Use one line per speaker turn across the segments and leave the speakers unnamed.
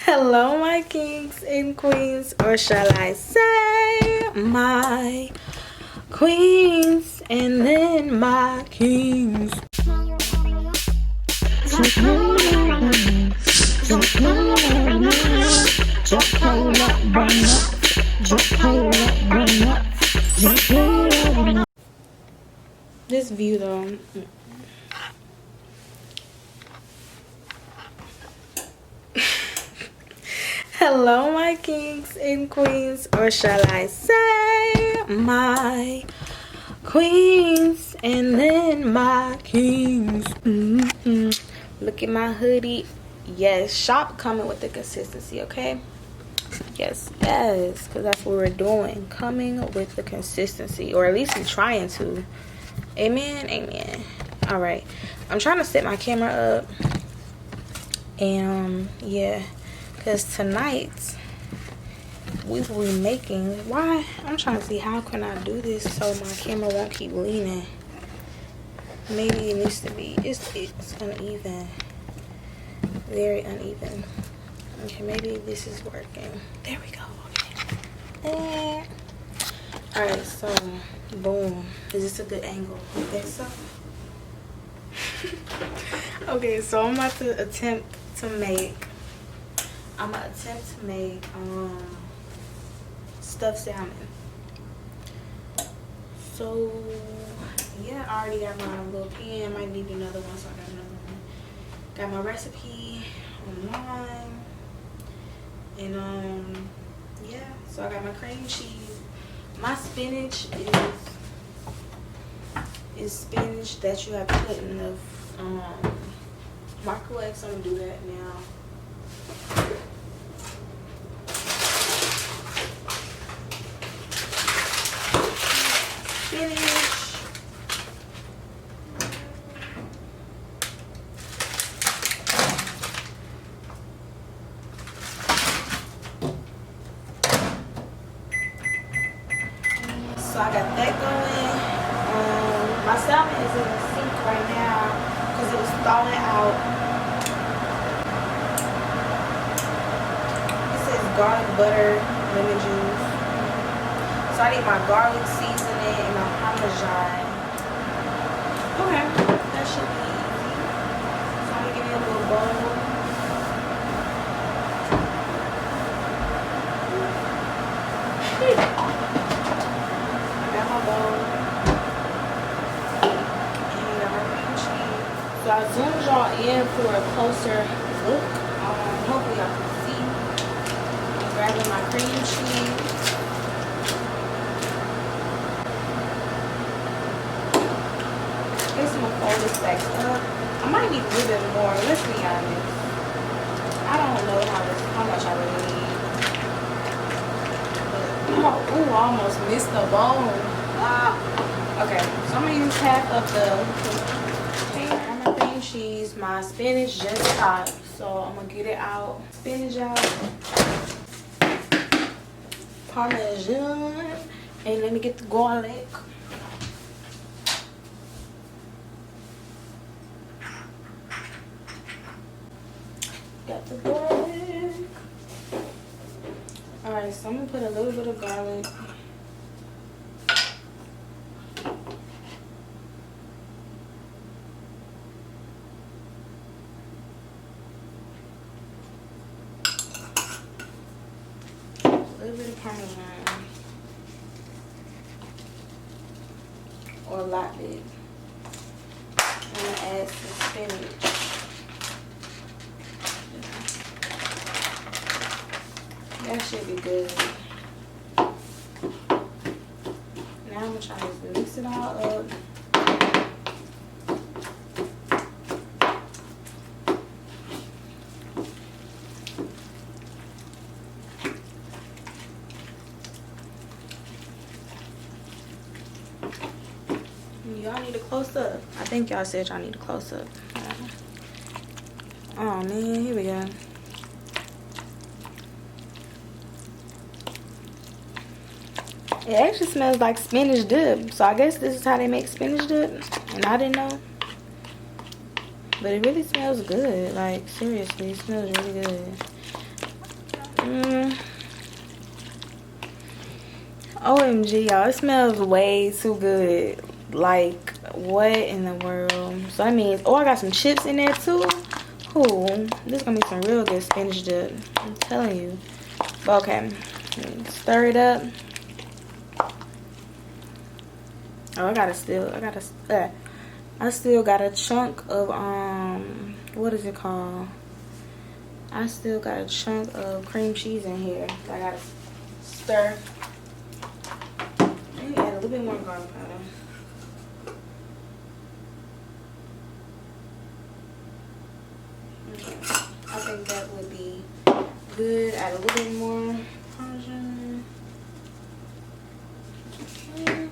Hello, my kings and queens, or shall I say my queens and then my kings. This view though. Hello, my kings and queens, or shall I say my queens and then my kings. Look at my hoodie. Yes, shop coming with the consistency, okay? Yes, because that's what we're doing. Coming with the consistency, or at least I'm trying to. Amen, amen. All right, I'm trying to set my camera up, and yeah. Because tonight we will be making, why? I'm trying to see how can I do this so my camera won't keep leaning. Maybe it needs to be, it's uneven. Very uneven. Okay, maybe this is working. There we go. Okay. Alright, so boom. Is this a good angle? I think so. Okay, so I'm about to attempt to make stuffed salmon. So yeah, I already got my little pan. Might need another one, so I got another one. Got my recipe online, and yeah. So I got my cream cheese. My spinach is spinach that you have to put in the microwave. So I'm gonna do that now. Finish. So I got that going. My salmon is in the sink right now because it was thawing out. It says garlic butter, lemon juice. So I need my garlic seasoning and my parmesan. Okay, that should be easy. So I'm gonna give me a little bowl. I got my bowl. And I got my cream cheese. So I zoomed y'all in for a closer look. Hopefully y'all can see. I'm grabbing my cream cheese. I'm gonna fold this back up. I might need a little bit more. Let's be honest. I don't know how much I really need. But, ooh, I almost missed the bone. Okay, so I'm gonna use half of the cream cheese. My spinach just popped, so I'm gonna get it out. Spinach out. Parmesan, and let me get the garlic. Got the garlic. Alright, so I'm gonna put a little bit of garlic. A little bit of parmesan. Or a lot bit. I'm gonna add some spinach. That should be good. Now I'm gonna try to mix it all up. Y'all need a close up. I think y'all said y'all need a close up. Oh man, here we go. It actually smells like spinach dip. So I guess this is how they make spinach dip. And I didn't know. But it really smells good. Like, seriously, it smells really good. OMG, y'all, it smells way too good. Like, what in the world? So that means, oh, I got some chips in there too. Ooh, this is gonna be some real good spinach dip. I'm telling you. Okay, stir it up. Oh, I still got a chunk of what is it called? I still got a chunk of cream cheese in here. I gotta stir. Maybe add a little bit more garlic powder. Okay. I think that would be good. Add a little bit more Parmesan. Okay.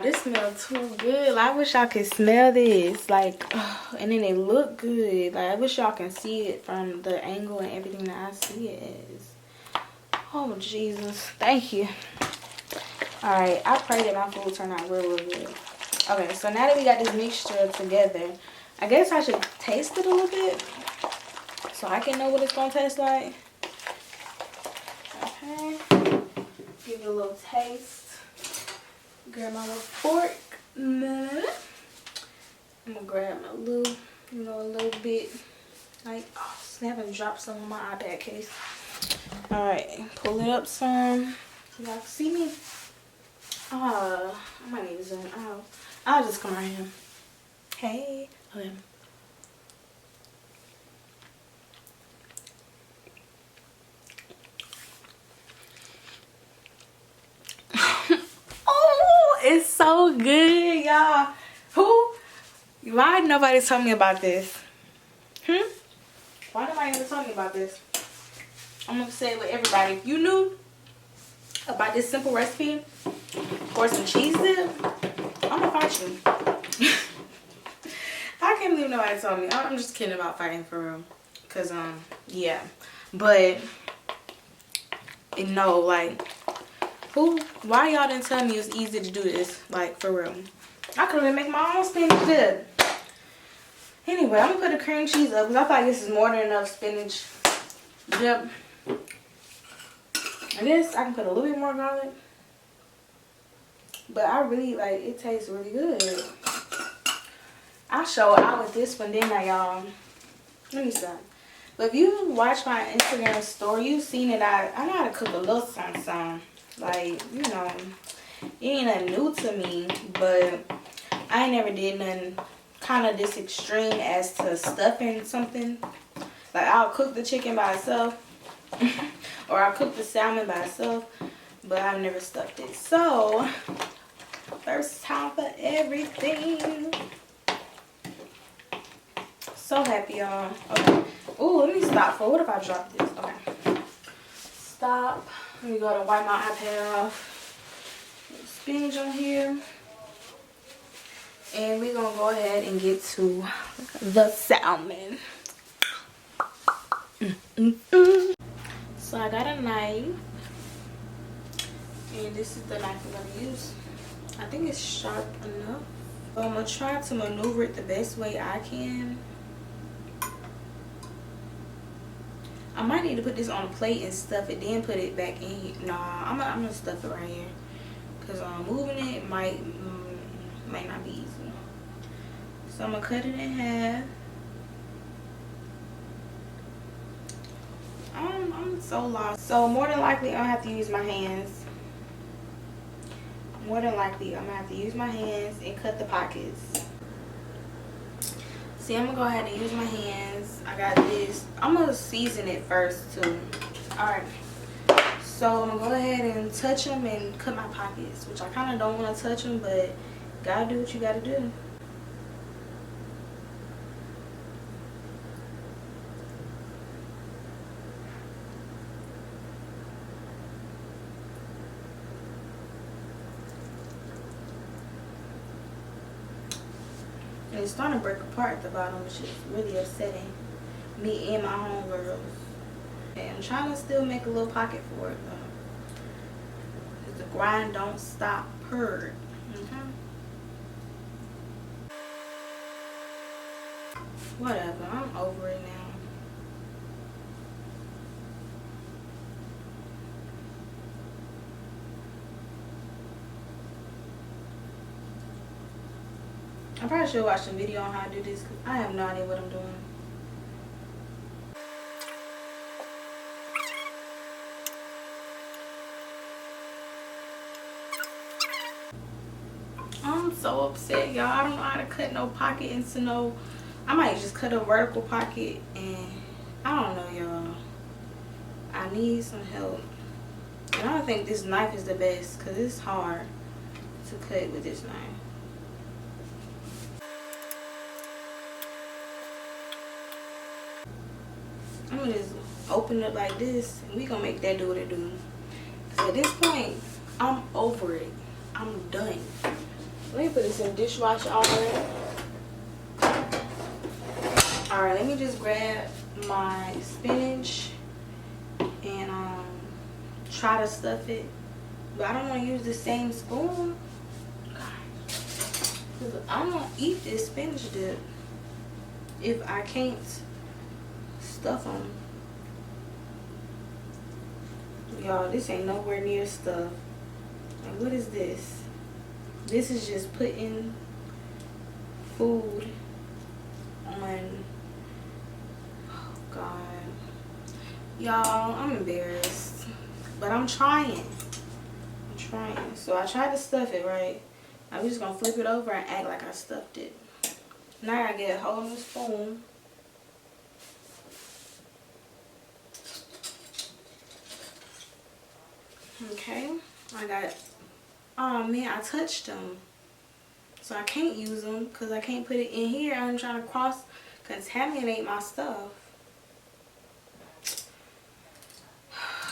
This smells too good. I wish y'all could smell this. Like, and then it look good. Like, I wish y'all can see it from the angle and everything that I see it as. Oh, Jesus. Thank you. Alright, I pray that my food turned out real good. Okay, so now that we got this mixture together, I guess I should taste it a little bit so I can know what it's going to taste like. Okay. Give it a little taste. Grab my little fork. I'm gonna grab my little, a little bit. Like, oh snap, and drop some on my iPad case. Alright, pull it up some. Y'all can see me? I might need to zoom out. I'll just come right here. Hey. Okay. It's so good, y'all. Why nobody told me about this? Why nobody ever told me about this? I'm gonna say it with everybody. If you knew about this simple recipe for some cheese dip, I'm gonna fight you. I can't believe nobody told me. I'm just kidding about fighting for real. Cause yeah. But no, like, why y'all didn't tell me it was easy to do this? Like, for real. I could have made my own spinach dip. Anyway, I'm gonna put the cream cheese up because I thought this is more than enough spinach dip. I guess I can put a little bit more garlic. But I really, like, it tastes really good. I'll show out with this one, didn't I, y'all? Let me stop. But if you watch my Instagram story, you've seen it. I know how to cook a little something. Like, it ain't nothing new to me, but I ain't never did nothing kind of this extreme as to stuffing something. Like, I'll cook the chicken by itself, or I'll cook the salmon by itself, but I've never stuffed it. So, first time for everything. So happy, y'all. Okay. Ooh, let me stop. What if I drop this? Okay. Stop. Let me go to wipe my iPad off. Spinach on here. And we're going to go ahead and get to the salmon. So I got a knife. And this is the knife I'm going to use. I think it's sharp enough. So I'm going to try to maneuver it the best way I can. I might need to put this on a plate and stuff it, then put it back in here. Nah, I'm gonna stuff it right here. Because moving it might not be easy. So I'm gonna cut it in half. I'm so lost. So more than likely I'm gonna have to use my hands. More than likely I'm gonna have to use my hands and cut the pockets. See, I'm gonna go ahead and use my hands. I got this. I'm gonna season it first too. Alright. So I'm gonna go ahead and touch them and cut my pockets, which I kind of don't want to touch them, but gotta do what you gotta do. And it's starting to break apart at the bottom, which is really upsetting me and my homegirls. Okay, I'm trying to still make a little pocket for it though. Cause the grind don't stop purr. Whatever, I'm over it now. I probably should watch some video on how to do this because I have no idea what I'm doing. I'm so upset, y'all. I don't know how to cut no pocket into no. I might just cut a vertical pocket, and I don't know, y'all. I need some help. And I don't think this knife is the best because it's hard to cut with this knife. I'm gonna just open it like this, and we gonna make that do what it do. So at this point, I'm over it. I'm done. Let me put this in the dishwasher already. Alright, let me just grab my spinach and try to stuff it. But I don't want to use the same spoon. Because I don't eat this spinach dip if I can't stuff them. Y'all, this ain't nowhere near stuff. Like, what is this? This is just putting food on. Oh God, y'all, I'm embarrassed, but I'm trying. So I tried to stuff it right. I'm just gonna flip it over and act like I stuffed it. Now I gotta get a whole new spoon. Okay, I got. Oh man, I touched them, so I can't use them because I can't put it in here. I'm trying to contaminate my stuff.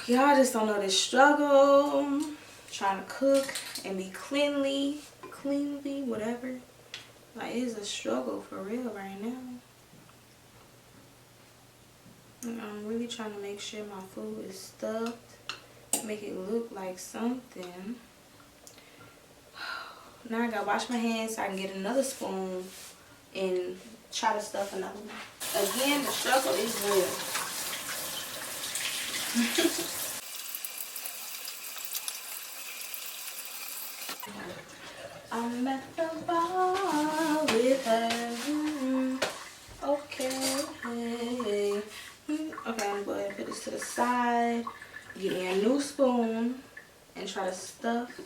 Y'all just don't know the struggle trying to cook and be cleanly, whatever. Like, it's a struggle for real right now. And I'm really trying to make sure my food is stuffed, make it look like something. Now I gotta wash my hands so I can get another spoon and try to stuff another one. Again, the struggle is real. I'm at the bar with her. Okay. Okay, I'm gonna go ahead and put this to the side. Get me a new spoon and try to stuff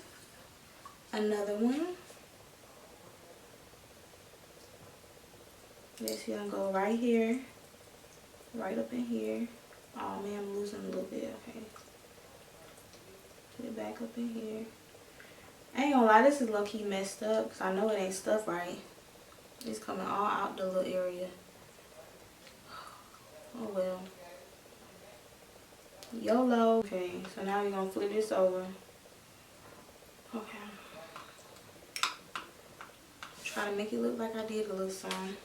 another one. This gonna go right here, right up in here. Oh man, I'm losing a little bit. Okay, put it back up in here. I ain't gonna lie, this is low-key messed up because I know it ain't stuffed right. It's coming all out the little area. Oh well. YOLO. Okay, so now we're gonna flip this over. Okay. Try to make it look like I did a little something.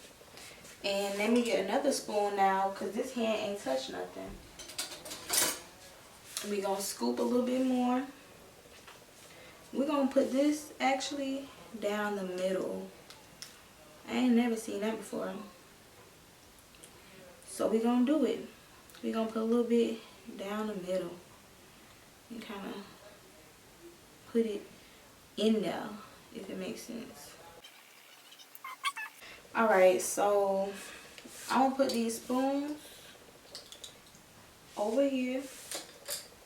And let me get another spoon now because this hand ain't touched nothing. We're gonna scoop a little bit more. We're gonna put this actually down the middle. I ain't never seen that before. So we're gonna do it. We're gonna put a little bit down the middle and kind of put it in there, if it makes sense. Alright, so I'm gonna put these spoons over here.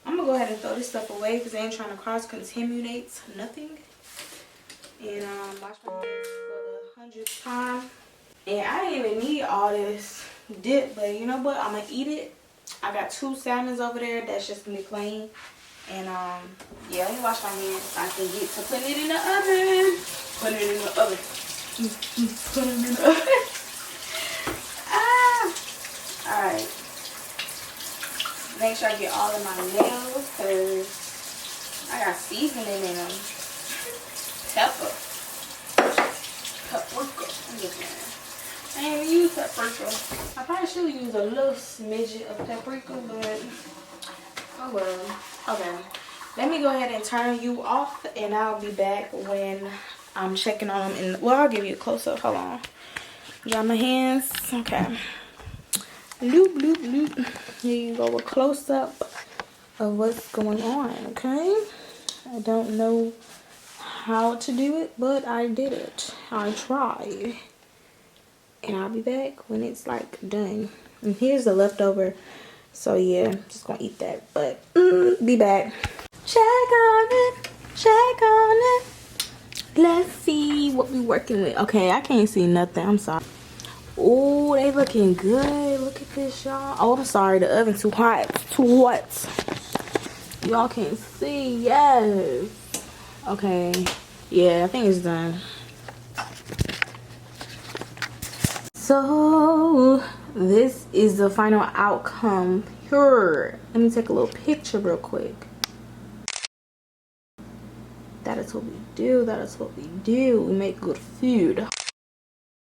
I'm gonna go ahead and throw this stuff away because I ain't trying to cross-contaminate nothing. And wash my hands for the 100th time. And I didn't even need all this dip, but you know what? I'm gonna eat it. I got 2 salmons over there that's just gonna be plain. And yeah, let me wash my hands so I can get to putting it in the oven. Put it in the oven. Put it in the oven. Alright. Make sure I get all of my nails because I got seasoning in them. Pepper. Paprika. I ain't even use paprika. I probably should use a little smidget of paprika, but oh well. Okay. Let me go ahead and turn you off, and I'll be back when I'm checking on them. Well, I'll give you a close-up. Hold on. Dry my hands. Okay. Bloop, bloop, bloop. Here you go, a close-up of what's going on, okay? I don't know how to do it, but I did it. I tried. And I'll be back when it's like done. And here's the leftover. So yeah, I'm just gonna eat that. But be back. Check on it. Check on it. Let's see what we working with. Okay, I can't see nothing. I'm sorry. Oh, they looking good. Look at this, y'all. Oh, I'm sorry. The oven too hot. Too hot. Y'all can't see. Yes. Okay. Yeah, I think it's done. So this is the final outcome. Here, let me take a little picture real quick. That is what we do. That is what we do. We make good food.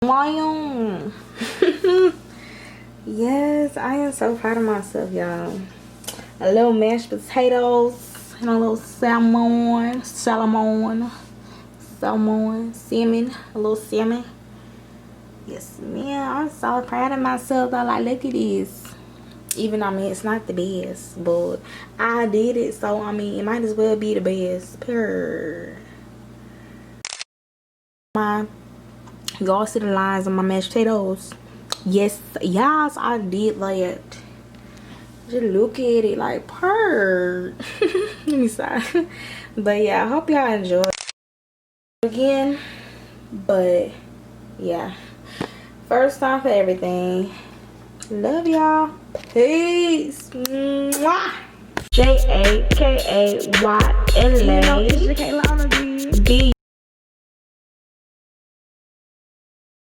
Lion. Yes, I am so proud of myself, y'all. A little mashed potatoes and a little salmon, a little salmon. Yes, man, I'm so proud of myself. I like, look at this. Even, I mean, it's not the best, but I did it, so I mean, it might as well be the best. Purr. Y'all see the lines on my mashed potatoes? Yes, I did that. Just look at it like purr. Let me stop. But yeah, I hope y'all enjoy again. But yeah, first time for everything. Love y'all. Peace. Mwah. Jakaylaburnett.